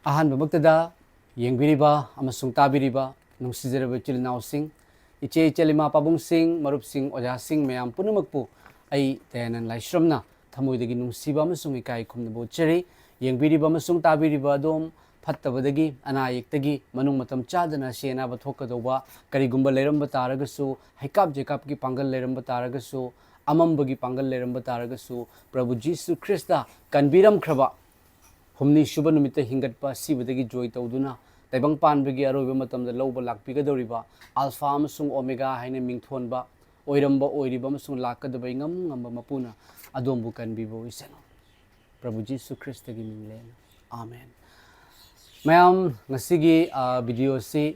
ꯑꯍꯥꯟꯕꯃꯛꯇꯗ ꯌꯦꯡꯕꯤꯔꯤꯕ ꯑꯃꯁꯨꯡ ꯇꯥꯕꯤꯔꯤꯕ ꯅꯨꯡꯁꯤꯖꯔꯕ ꯏꯆꯤꯜ ꯏꯅꯥꯎꯁꯤꯡ, ꯏꯆꯦ ꯏꯆꯜꯏꯃꯥ ꯄꯥꯕꯨꯡꯁꯤꯡ, ꯃꯔꯨꯞꯁꯤꯡ, ꯑꯣꯖꯥꯁꯤꯡ ꯃꯌꯥꯝ ꯄꯨꯝꯅꯃꯛꯄꯨ ꯑꯩ ꯗꯌꯥꯅꯟꯗ ꯂꯥꯏꯁ꯭ꯔꯝꯅ ꯊꯃꯣꯏꯗꯒꯤ ꯅꯨꯡꯁꯤꯕ ꯑꯃꯁꯨꯡ ꯏꯀꯥꯏ ꯈꯨꯝꯅꯕ ꯎꯠꯆꯔꯤ꯫ ꯌꯦꯡꯕꯤꯔꯤꯕ ꯑꯃꯁꯨꯡ ꯇꯥꯕꯤꯔꯤꯕ ꯑꯗꯣꯝ ꯐꯠꯇꯕꯗꯒꯤ, ꯑꯅꯥ ꯑꯌꯦꯛꯇꯒꯤ, ꯃꯅꯨꯡ ꯃꯇꯝ ꯆꯥꯗꯅ ꯑꯁꯤ ꯑꯅꯥꯕ ꯊꯣꯛꯀꯗꯧꯕ ꯀꯔꯤꯒꯨꯝꯕ ꯂꯩꯔꯝꯕ ꯇꯥꯔꯒꯁꯨ, ꯍꯩꯀꯥꯞ ꯖꯩꯀꯥꯞꯀꯤ ꯄꯥꯡꯒꯜ ꯂꯩꯔꯝꯕ ꯇꯥꯔꯒꯁꯨ, ꯑꯃꯝꯕꯒꯤ ꯄꯥꯡꯒꯜ ꯂꯩꯔꯝꯕ ꯇꯥꯔꯒꯁꯨ, ꯄ꯭ꯔꯚꯨ Jesus Christ ꯀꯟꯕꯤꯔꯝꯈ꯭ꯔꯕ humni shuba numita hingatpa sibadagi joy tawduna taibang panbagi aroiba matamda lawba lakpigadoriba alpha amasung omega haina mingthonba oiramba oiriba amasung lakadaba ngamba mapuna adombu kanbiba oisanu Prabhu Jesu Christa gi mingle amen. Mayam ngasigi video si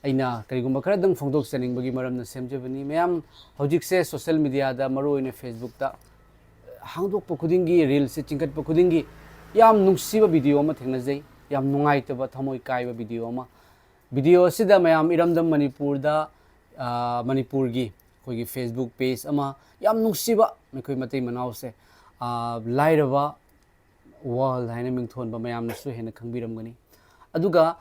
aina karigumba karadang phongdok saningbagi maramna semjabani mayam hojikse social media da maroina Facebook da hangdokpa khudingi reel se chingkatpa khudingi yam nungsiba video ama thengnajai yam nungaitaba thamoi kaiba video ama video sida mayam iramdam Manipur da Manipur gi khoigi Facebook page ama yam nungsiba mekhoi matai manau se Lairaba world haina mingthonba mayam nasu hena khangbiramgani aduga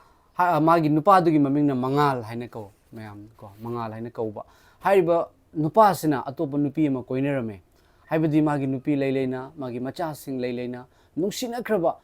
magi nupa dugi mamingna mangal haina ko mayam ko mangal haina kauba haiba nupa sina atopa nupi ama koinarame haibadi magi nupi leileina magi macha sing leileina nungsina kraba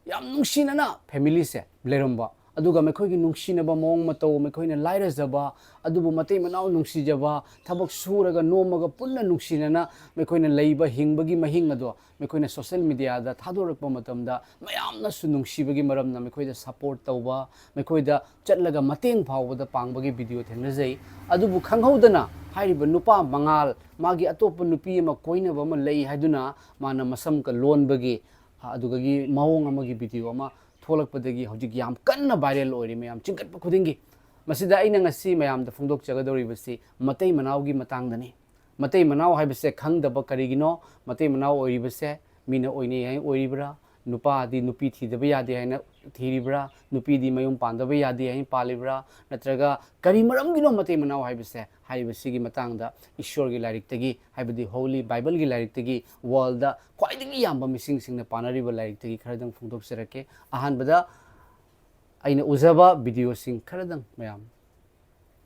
yam nungsina na family se leramba aduga mekhoi nungsina ba mong matau mekhoi na laira jaba adubu matei manau nungsijaba thabak suraga nomaga punna nungsina na mekhoi na leiba hingbagi mahing ado mekhoi na social media da thadorakpa matamda mayam na su nungsibagi maramna mekhoi da support tawba mekhoi da chatlaga mateng phawda pangbagi video thengnajai adubu khanghaudana hairiba nupa mangal magi atopa nupi ama koinaba ma lei haiduna mana masam ka lonbagi adugagi mawong amagi video ama tholakpadagi hojik yam kanna viral oiri mayam chingkatpa khudingi masida aina ngasi mayam da phongdok chagadoribasi matei manawgi matangdani matei manaw haibase khangdaba karigino matei manaw oiribase mina oine hai oiribra nupa di nupi thidaba yade haina thiribra nupi di mayum pandaba yade hai palibra natraga kari maramgino matei manaw haibase haibasigi matangda ishwar gi lairik tagi haibadi holy bible gi lairik tagi world da khwaidagi yamba mising singna panariba lairik tagi kharadang phongdok serake ahanbada aina uzaba video sing kharadang mayam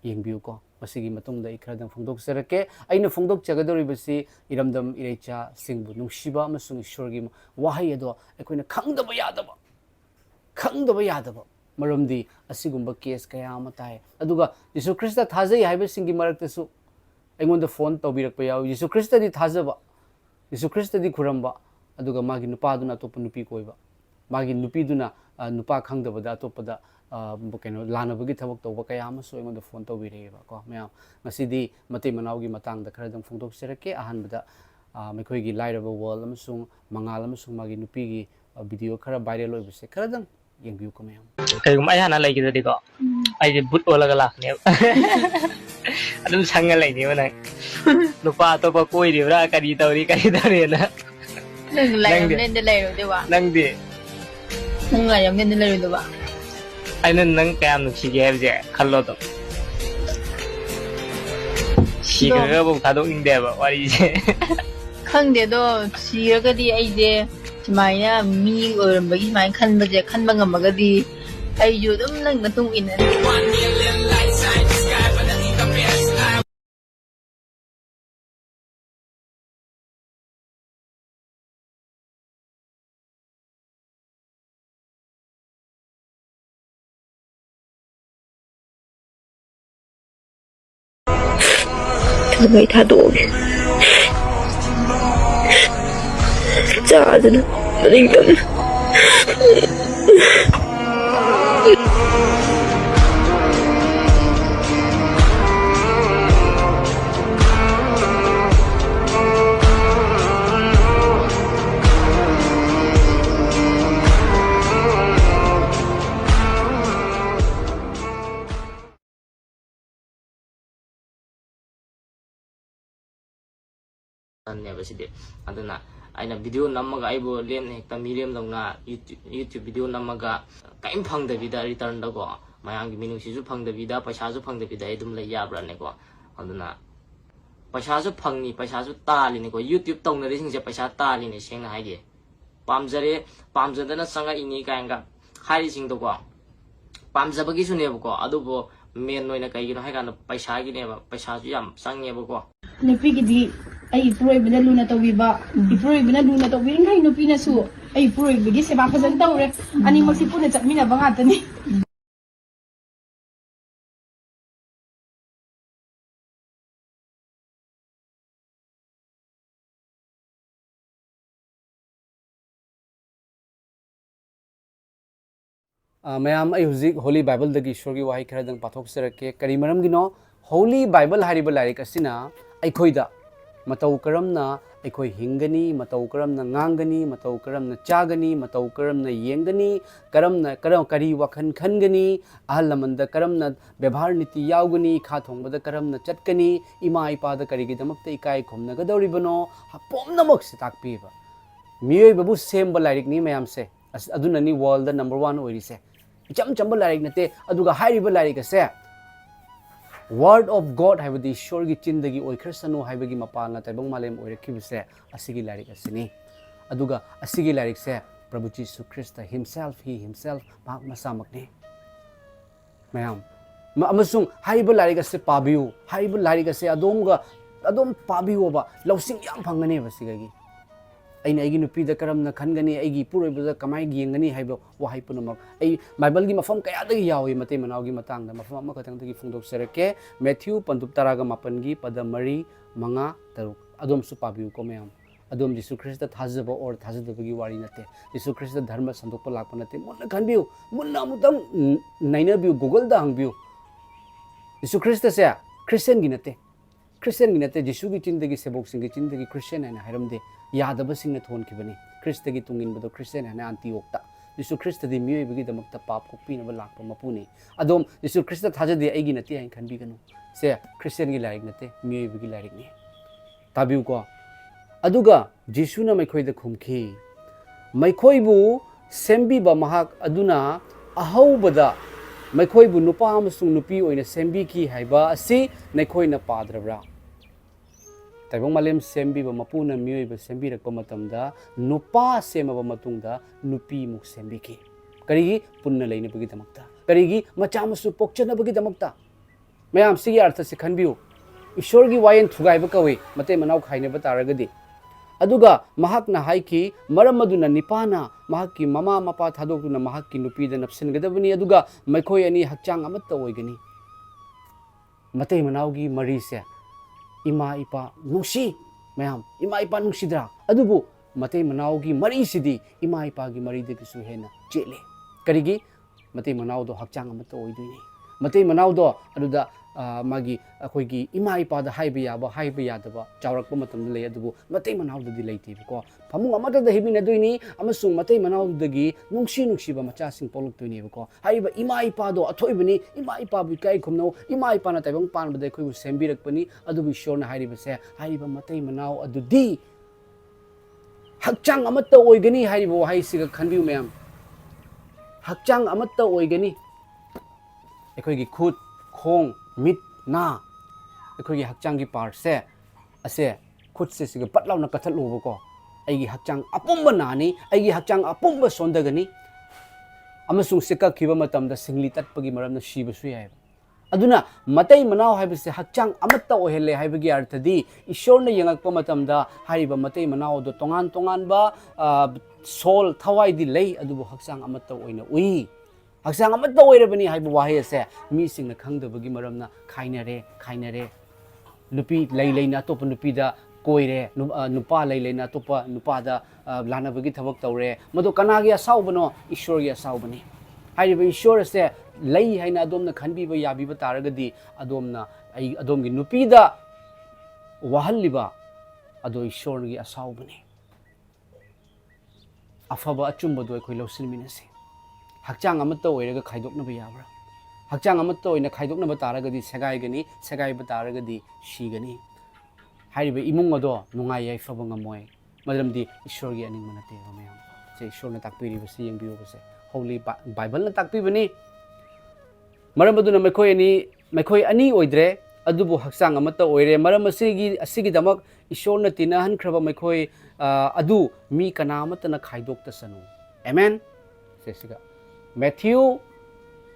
yengbiu ko masigi matungda ikharadang phongdok serake aina phongdok chagadoribasi iramdam irecha singbu nungsiba amasung ishwar gi wahai ado akoina khangdaba yadaba maramdi asigumba case kaya ama tai aduga Jesu Christa thajai haiba singi maraktasu aingonda phone tawbirakpa yaw Jesu Christa di thajaba Jesu Christa di khuramba aduga magi nupa duna topa nupi koiba magi nupi duna nupa khangdaba da topa da keno lanabagi thabak tawba kaya ama so aingonda phone tawbireba ko mayam ngasidi matei manawgi matangda kharadang phongdok serake ahanbada mekhoi gi Lairaba world amasung mangal amasung magi nupi gi video khara viral oibase kharadang yengbiu ko mayam kayum ayana laigidadi ko ai but olaga lakne adum sanga laini wana nupa to pa koi dibra kari tawri na nang lai men de lai ro de wa nang di nang lai men de lai ro de wa ai nang kayam nu sige je khallo to siga bo thadok inde ba wari je khangde do siga di ai je Maya mi bagi main kan baje kan bangamagadi ayo dum nang natung ina Sabay thadog Chadana Ringdam aduna aina video namaga aibo lem hekta miriam dongna YouTube video namaga kaim phang da vida return da go mayang gi minu si ju phang da vida paisa ju phang da vida edum la yabra ne ko aduna paisa ju phang ni paisa ju ta li ne ko YouTube tong na ri sing je paisa ta li ne seng na haide pamjare pamjadana sanga ini kainga हारिसिंगदको पामजबगीसुनेबको अदुबो main ओइना कइगिनो हाइकान पैसागिनेबा पैसाजु याम चंगेबको नुपीगिदी आई इपुरोइबना लुना तौबिबा इपुरोइबना लुना तौबिरिंखाइ नुपीनासु आई इपुरोइबगी सेवा फजन तौरे अनिमक्सि पुना चटमिनाबा ngaतनी मैम आई हुजिक होली बाइबल दगी ईश्वर की वाही खरदंग पाथोक सरके करी मरम गिनो होली बाइबल हारिबा लाइक असिना अखोइदा मतौ करमना अखोइ हिंगनी मतौ करमना nganggani मतौ करमना चागनी मतौ करमना येंगनी करमना करी वखन खनगनी अहल लमंद करमना व्यवहार नीति यावगनी खा थोंबदा करमना चटकनी इमा इपादा करिगिदमक्ता इकाय खोमनगदौरिबनो पुमनामक से ताकपीबा मियोइबाबु सेमबा लाइरिकनी मैम से अदुननी वर्ल्ड नंबर 1 ओइरिसे इचम चंबा लाइरिक नते अदुगा हाइरिबा लाइरिक से वर्ड ऑफ गॉड हाइबदी ईश्वर की चिंदगी ओइखरसनु हाइबगी मपाना तैबंग मालेम ओइरखिबसे असिगी लाइरिक असिनी अदुगा असिगी लाइरिक से प्रभु जीसु ख्रिस्ट हिमसेल्फ माक मसामकने मैम अमसुंग हाइबा लाइरिक से पाबियु हाइबा लाइरिक से अदोम पाबियोबा लौसिंग याम फंगने बसिगगी अइना एगी नुपीदा करमना खनगनी एगी पुरोइबदा कमाई गेंगनी हाइबो वाहाई पुनमक एई बाइबल की मफम कयादगी यावी मते मनावगी मतंगदा मफम अमा खतंगदगी फुंदोक सरके मैथ्यू 15:8 की पद 4-5 अदोम सु पाबियु को मैम अदोम जीसु ख्रिस्ट थाजबो और थाजदबगी वारी नते जीसु ख्रिस्ट धर्म संदोक लाप नते मुन्ना खनबियु मुन्ना मुतम नैनबियु गूगल दा हंगबियु जीसु ख्रिस्ट से क्रिश्चियन की नते जीसु की चिंदगी सेबोक सिंग की चिंदगी क्रिश्चियन है हाइरमदे यादबसिंगना थोनखिबनी ख्रिस्ट की तुंगिनबदो क्रिश्चियन है अंतियोक्ता जीसु ख्रिस्ट दी मियोइबगी दमक्ता पाप कोपीनबा लाक्पा मपुनी अदोम जीसु ख्रिस्ट थाजदे एगी नते हाइन खनबिगनु से क्रिश्चियन की लाइक नते मियोइबगी लाइक नि ताबियु को अदुगा जीसुना मैखोइदा खुमखी मैखोइबु सेम्बीबा महाक अदुना अहौबदा मैखोइबु नुपा अमसुंग नुपी ओइना सेम्बीकी हाइबा असि नैखोइना पाद्रब्रा तैबंग मालेम सेम्बीबा मपुना मियोइबा सेम्बीरकपा मतमदा नुपा सेमबा मतुंगदा नुपी मुक सेम्बीकी करिगी पुन्ना लैनबगी दमक्ता करिगी मचामसु पोक्चनबगी दमक्ता मैम सिगी अर्थ से खनबियु ईश्वर की वायन थुगाइबा कवे मते मनाव खाइनेबा तारगदी अदुगा महाकना हाइकी मरम अदुना निपाना महाकी ममा मपा थादोक्तुना महाकी नुपीदा नपसिनगदबनी अदुगा मैखोय अनि हक्चांग अमत्ता ओइगनी मते मनावगी मरी से इमा इपा नुसी मैम इमा इपा नुसीद्रा अदुबु मते मनावगी मरी सिदी इमा इपा की मरी दगिसु हेना चेले करिगी मते मनावदो हक्चांग अमत्ता ओइदुनी मते मनावदो अदुदा मागी अखोइगी इमा इपादा हाइबा याबा हाइबा यादबा चावरकपा मतमदा लay अदुबु मते मनावददी लैतेबको फमुंग अमतदा हिबिनदुइनी अमसुंग मते मनावदगी नुंसीबा मचासिंग पोलुक्तुइनेबको हाइबा इमा इपादो अथोइबनी इमा इपाबु काई खुमनो इमा इपाना तैबंग पानबदा अखोइबु सेम्बिरकपनी अदुबु ईश्वरना हाइरिबसे हाइबा मते मनाव अदुदी हक्चांग अमत्ता ओइगनी हाइरिबो हाइसिगा खनबिउ मैम हक्चांग अमत्ता ओइगनी अखोइगी खुद खोंग मिट ना अखोइगी हक्चांग की पार्ट से असे खुद से सिगा पटलाउना कथलुबको अइगी हक्चांग अपुंबा नानी अइगी हक्चांग अपुंबा सोंदगनी अमसुंग सिकखिबा मतमदा सिंगली तत्पगी मरमना शिबसु याय अदुना मतै मनाव हाइबसे हक्चांग अमत्ता ओहेले हाइबगी अर्थदी ईश्वरना यंगकपा मतमदा हाइबा मतै मनावदो तोंगान बा सोल थवाइदी लई अदुबो हक्चांग अमत्ता ओइना उई हक्चांग अमत्ता ओइरबनी हाइबा वाहे से मीसिंगना खंगदबगी मरमना खाइनरे नुपी लैना अतोप नुपीदा कोइरे नुपा लैना अतोप नुपादा लानबगी थबक तौरे मदो कनागी असाउबनो ईश्वरगी असाउबनी हाइबा ईश्वर से लई हाइना अदोमना खनबीबा याबीबा तारगदी अदोमना अदोमगी नुपीदा वाहल्लिबा अदो ईश्वरगी असाउबनी अफबा achumba अखोइ लौसिनमिनसे हक्चांग अमत्ता ओइरगा खाइदोकनबा याब्रा हक्चांग अमत्ता ओइना खाइदोकनबा तारगदी सेगाइगनी सेगाइबा तारगदी शिगनी हाइरिबा इमुंग अदो नुंगाइ याइफबा ngमोय मदमदी ईश्वरगी अनिंगमा नतेबा मयाम से ईश्वरना ताकपिरिबसे यंगबियोबसे होली बाइबलना ताकपिबनी मरम अदुना मैखोय अनि ओइद्रे अदुबु हक्चांग अमत्ता ओइरे मरम असिगी दमक ईश्वरना तिनाहनख्रबा मैखोय अदु मी कना अमत्तना खाइदोक्तसनु आमेन सेसिगा Matthew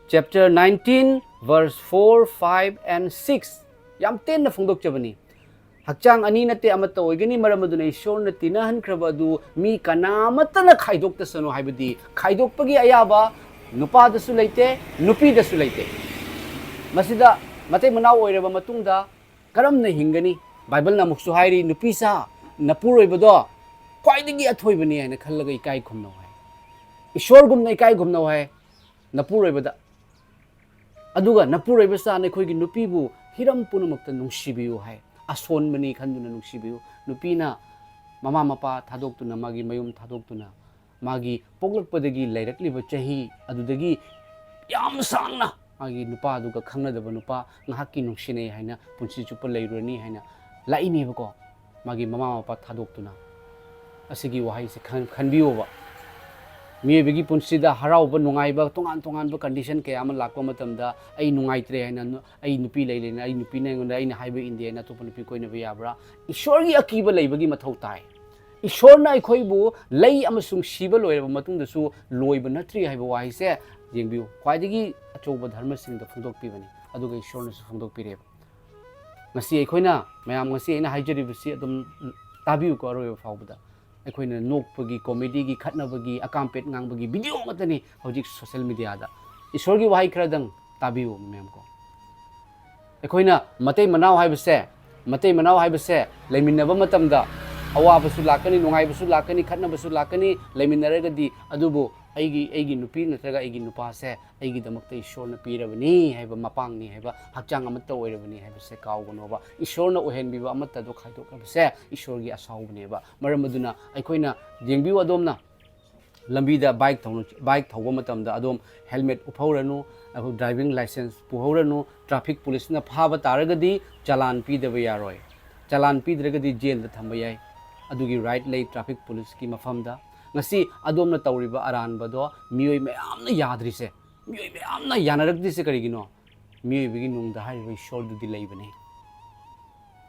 chapter 19 verse 4, 5 and 6 yam ten na phongdok chabani hakchang ani nate amata oigani maram aduna ishor na tinahan kraba adu mi kanamata na khaidok ta sano haibadi khaidok pagi ayaba nupa da su leite nupi da su leite masida matay manaw oiraba matungda karam na hingani bible na muksu hairi nupi sa napuroi bado kwaidagi athoi bani haina khallaga ikai khumno hai ishor gumna ikai khumno hai napuroi bada aduga napuroi basa na khoi gi nupi bu hiram punumakta nungsibiu hai ason mani khanduna nungsibiu nupi na mama mapa thadok tuna magi mayum thadok tuna magi poglakpadagi lairakliba chahi adudagi yam sangna magi nupa aduga khangnadaba nupa ngahaki nungsine haina punsi chupa leirani haina laini bako magi mama mapa thadok tuna asigi wahai se khanbiuba miebegi punsida harauba nungaiba tongan ba condition kaya ama lakpa matamda ai nungaitre haina ai nupi leilena ai nupi na ngonda ai na haiba india na to nupi koina ba yabra ishorgi akiba leibagi mathau tai ishorna aikhoibu lei amasung siba loiraba matungda su loiba natri haiba wahai se jengbiu khwaidagi achouba dharma singda phongdok pibani aduga ishorna su phongdok pireba ngasi aikhoina mayam ngasi ina haijaribusi adum tabiyu ko aroiba faubada aikhoina nokpagi comedy gi khatnabagi akampet ngangbagi video matani hojik social media da ishorgi wahai khradang tabiyu mem ko aikhoina matay manaw haibase leiminaba matamda awabasu lakani nungaibasu lakani khatnabasu lakani leiminaragadi adubu aigi nupi natraga aigi nupa se aigi damakta ishorna pirabani haiba mapangni haiba hakchang amatta oirabani haiba se kawgonoba ishorna ohenbiba amatta do khaidokabase ishorgi asaubneba maramaduna aikhoina jengbiu adomna lambida bike thawba matamda adom helmet uphauranu abu driving license puhauranu traffic police na phaba taragadi chalan pidaba yaroi chalan pidragadi jail da thamba yai adugi right lay traffic police ki mafamda ngasi adom na tawriba aran bado mioi mayam na yadrise mioi mayam na yanarakdise karigino mioi bigi nungda hai bai shor du dilai bane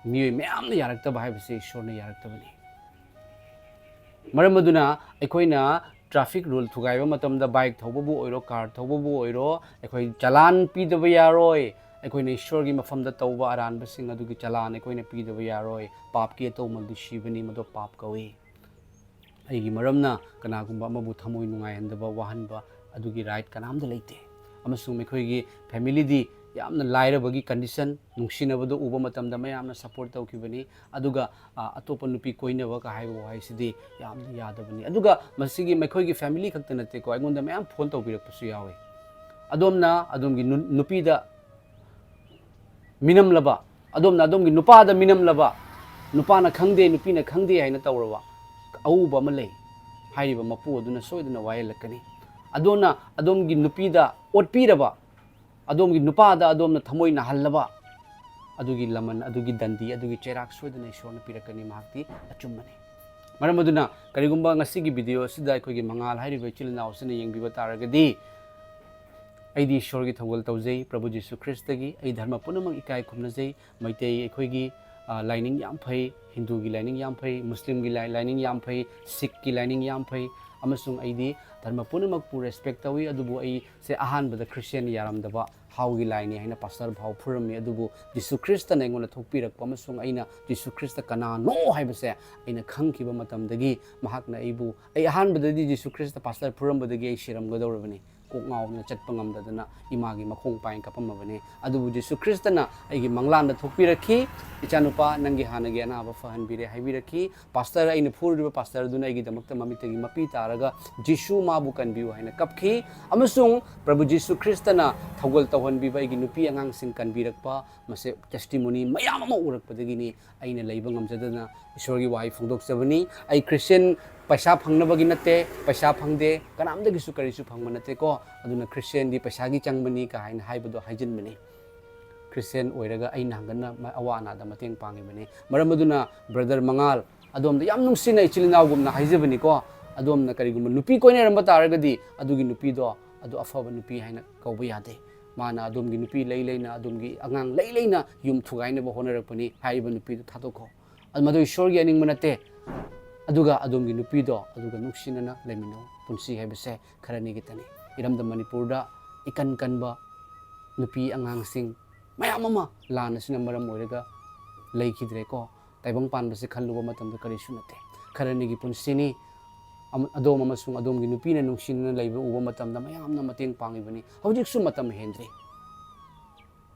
mioi mayam na yarakta bai base shor na yarakta bane maramaduna aikhoina traffic rule thugaiba matamda bike thawbabu oiro car thawbabu oiro aikoi chalan pidaba yaroi aikhoina ishorgi mafamda tawba aran basing adugi chalan aikhoina pidaba yaroi pap ki tawmal du shibani mado pap kawi aigi maramna kanagumba mabu thamoi nungai handaba wahanba adugi right kanamda leite amasung mekhoigi family di yamna lairabagi condition nungsinabado uba matamda mayamna support tawkibani aduga atopa nupi koinaba ka haibo haisidi yamna yadabani aduga masigi mekhoigi family khakta nate ko aigonda mayam phone tawbirakpasu yawe adomna adomgi nupida minamlaba adomna adomgi nupada minamlaba nupana khangde nupina khangde haina tawraba auba malay hairiba mapu aduna soiduna wailakani adona adomgi nupida otpiraba adomgi nupada adomna thamoi na hallaba adugi laman adugi dandi adugi cherak soiduna ishorna pirakani mahakti achummani maram aduna karigumba ngasigi video sida aikogi mangal hairiba chilna usina yengbiba taragadi aidi ishorgi thawal tawjai prabhu jesu christa gi ai dharma punamang ikai khumnajai maitei aikogi lining yam phai hindu gi lining yam phai muslim gi lining yam phai sikh gi lining yam phai amasung aidi dharma punamak pu respect tawi adubu ai se ahan bada christian yaramdaba haugi laini haina pastor bhau phurami adubu jesu christa na ngona thokpirak amasung aina jesu christa kana no haibase aina khangkiba matamdagi mahakna aibu ai ahan badadi jesu christa pastor phuram badagi ai shiram godorabani kokngawna chatpangamdadana imagi makhong pain kapamabane adubu jesu christa na aigi manglanda thokpirakhi ichanupa nangi hanagi anaba fahanbire haibiraki pastor aina phuriba pastor duna aigi damakta mamitagi mapi taraga jesu mabu kanbiu haina kapkhi amasung prabhu jesu christa na thogol tawhanbiba aigi nupi angang sing kanbirakpa mase testimony mayam ama urakpadagi ni aina leiba ngamjadana ishorgi wai phongdokchabani ai christian paisa phangnabagi nate paisa phangde kanamdagi su karisu phangma nate ko aduna christian di paisa gi changbani ka haina haibado haijinbani christian oiraga ai nangana awana da mateng pangibani maramaduna brother mangal adom da yam nungsina ichilinaugumna haijabani ko adom na karigum nupi koine ramba taragadi adugi nupi do adu afaba nupi haina kauba yade mana adom gi nupi leina adom gi angang leina yum thugaina ba honarakpani haiba nupi du thadoko almado ishorgi aning manate aduga adom gi nupi do aduga nuksinana lemino punsi haibase kharani gitani iramda Manipurda ikan kanba nupi angangsing mayam ama lana sina maram oiraga leikidre ko taibang panbase khalluba matamda karisu nate kharanigi punsini adom amasung adom gi nupi na nungsin na leiba uba matamda mayam na mateng pangibani hojik su matam hendri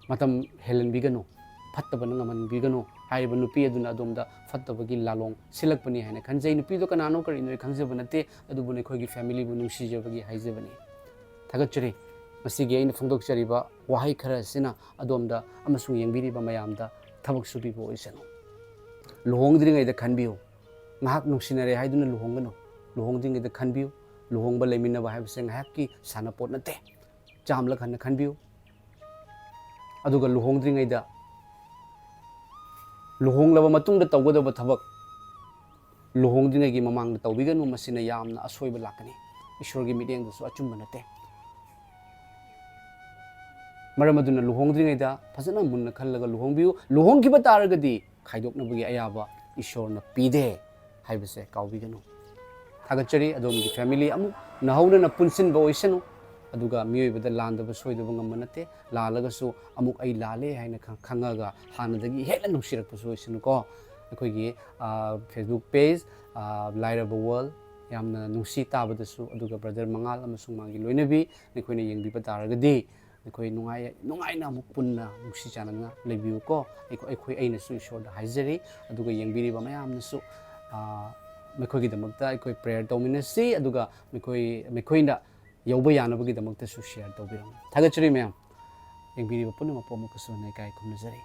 matam helen bigano fattaba na ngaman bigano haiba nupi aduna adomda fattaba gi lalong silakpani haina khanjai nupi do kanano kari noi khangjaba nate adubu ne khoi gi family bu nungsi jabagi haijabani thagachari masigi aina phongdokchariba wahai khara sina adomda amasung yengbiriba mayamda thabak subibo oisanu luhongdringai da khanbiu ngahak nungsinare haiduna luhongano luhongdringai da khanbiu luhongba leiminaba haibse ngahak ki sanapot nate jamla khanna khanbiu aduga luhongdringai da luhonglaba matungda tawgadaba thabak luhongdringai gi mamangda tawbiganu masina yamna asoiba lakani ishorgi mideng dasu achumba nate maramaduna luhongdringai da fazana munna khallaga luhongbiu luhongkiba taragadi khaidoknabagi ayaba ishorna pide haibase kaubiganu thagachari adomgi family amu nahawna na punsinba oisanu aduga miyoibada landaba soidaba ngamanate lalagasu amuk ai lale haina khangaga hanadagi hela nungsirakpasu oisanu ko akoigi Facebook page Lairaba world yamna nungsi tabadasu aduga brother mangal amasung magi loinabi nekoina yengbiba taragadi nekhoi nungaina amuk punna nungsi chanana lebiu ko ekhoi aina su ishorda haijari aduga yengbiriba mayamnasu mekhoi damakta ekhoi prayer tawminasi aduga mekhoina yauba yanabagi damakta su share tawbiram thagachari mayam yengbiriba punna mapu amukasu nai kai khumnajari